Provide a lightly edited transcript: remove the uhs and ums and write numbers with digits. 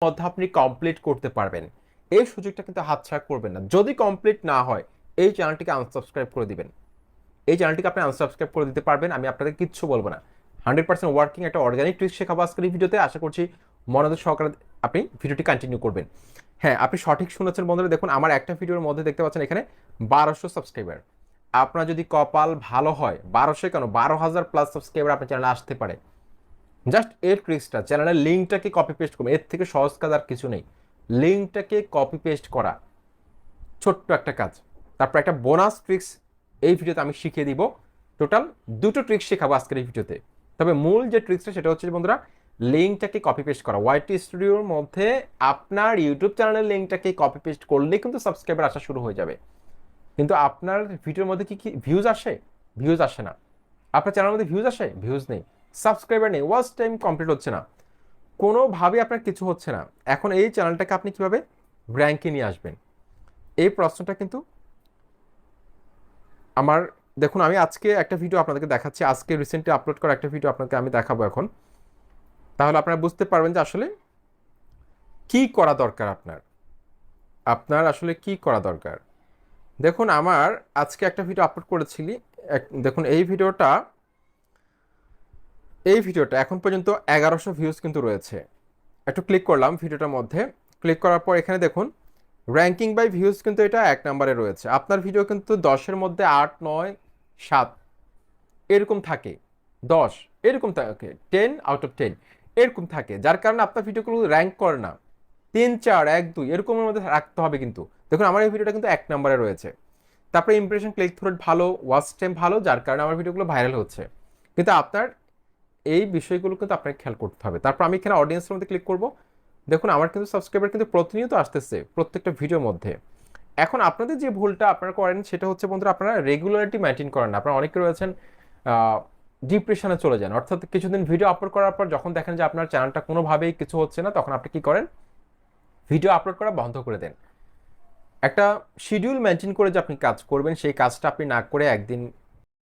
মধ্যে আপনি কমপ্লিট করতে পারবেন, এই সুযোগটা কিন্তু হাতছাড়া করবেন না। যদি কমপ্লিট না হয় এই চ্যানেলটিকে আনসাবস্ক্রাইব করে দিবেন, এই চ্যানেলটিকে আপনি আনসাবস্ক্রাইব করে দিতে পারবেন, আমি আপনাদের কিচ্ছু বলবো না। 100% ওয়ার্কিং একটা অর্গানিক ট্রিক্স শেখাবো আজকের এই ভিডিওতে। আশা করছি মনোযোগ সহকারে আপনি ভিডিওটি কন্টিনিউ করবেন। হ্যাঁ, আপনি সঠিক শুনেছেন বন্ধুরা। দেখুন আমার একটা ভিডিওর মধ্যে দেখতে পাচ্ছেন এখানে 1200 সাবস্ক্রাইবার। আপনার যদি কপাল ভালো হয় 1200 কেন 12,000 প্লাস সাবস্ক্রাইবার আপনার চ্যানেলে আসতে পারে। জাস্ট এর ট্রিক্সটা, চ্যানেলের লিঙ্কটাকে কপি পেস্ট করবেন, এর থেকে সহজ কাজ আর কিছু নেই। লিঙ্কটাকে কপি পেস্ট করা ছোট্ট একটা কাজ। তারপর একটা বোনাস ট্রিক্স এই ভিডিওতে আমি শিখিয়ে দিব। টোটাল দুটো ট্রিক্স শেখাবো আজকের এই ভিডিওতে। তবে মূল যে ট্রিক্সটা সেটা হচ্ছে বন্ধুরা, লিঙ্কটাকে কপি পেস্ট করা। ওয়াইটি স্টুডিওর মধ্যে আপনার ইউটিউব চ্যানেলের লিঙ্কটাকে কপি পেস্ট করলে কিন্তু সাবস্ক্রাইবার আসা শুরু হয়ে যাবে। কিন্তু আপনার ভিডিওর মধ্যে কি কি ভিউজ আসে? ভিউজ আসে না। আপনার চ্যানেলের মধ্যে ভিউজ আসে? ভিউজ নেই। সাবস্ক্রাইবার নেই, ওয়াচ টাইম কমপ্লিট হচ্ছে না, কোনোভাবে আপনার কিছু হচ্ছে না। এখন এই চ্যানেলটাকে আপনি কিভাবে র্যাঙ্কে নিয়ে আসবেন, এই প্রশ্নটা কিন্তু আমার। দেখুন আমি আজকে একটা ভিডিও আপনাদেরকে দেখাচ্ছি, আজকে রিসেন্টলি আপলোড করা একটা ভিডিও আপনাকে আমি দেখাবো এখন। তাহলে আপনারা বুঝতে পারবেন যে আসলে কি করা দরকার আপনার, আপনার আসলে কি করা দরকার। দেখুন আমার আজকে একটা ভিডিও আপলোড করেছিলি, দেখুন এই ভিডিওটা এখন পর্যন্ত 1100 ভিউজ কিন্তু রয়েছে। একটু ক্লিক করলাম ভিডিওটার মধ্যে, ক্লিক করার পর এখানে দেখুন র্যাঙ্কিং বাই ভিউজ কিন্তু এটা 1 নম্বরে রয়েছে। আপনার ভিডিও কিন্তু 10-এর মধ্যে 8, 9, 7 এরকম থাকে, 10 এরকম থাকে, 10 আউট অফ 10 এরকম থাকে, যার কারণে আপনার ভিডিওগুলো র্যাঙ্ক করে না। 3, 4, 1, 2 এরকমের মধ্যে রাখতে হবে কিন্তু। দেখুন আমার এই ভিডিওটা কিন্তু 1 নম্বরে রয়েছে। তারপরে ইমপ্রেশন, ক্লিক থ্রু রেট ভালো, ওয়াচ টাইম ভালো, যার কারণে আমার ভিডিওগুলো ভাইরাল হচ্ছে। কিন্তু আপনার এই বিষয়গুলো কিন্তু আপনাকে খেয়াল করতে হবে। তারপর আমি এখানে অডিয়েন্সের মধ্যে ক্লিক করব। দেখুন আমার কিন্তু সাবস্ক্রাইবার কিন্তু প্রতিনিয়ত আসতেছে প্রত্যেকটা ভিডিওর মধ্যে। এখন আপনাদের যে ভুলটা আপনারা করেন সেটা হচ্ছে বন্ধুরা, আপনারা রেগুলারিটি মেনটেন করেন না। আপনারা অনেকে রয়েছেন ডিপ্রেশনে চলে যান, অর্থাৎ কিছুদিন ভিডিও আপলোড করার পর যখন দেখেন যে আপনার চ্যানেলটা কোনোভাবেই কিছু হচ্ছে না, তখন আপনি কি করেন, ভিডিও আপলোড করা বন্ধ করে দেন। একটা শিডিউল মেনটেন করে যে আপনি কাজ করবেন, সেই কাজটা আপনি না করে একদিন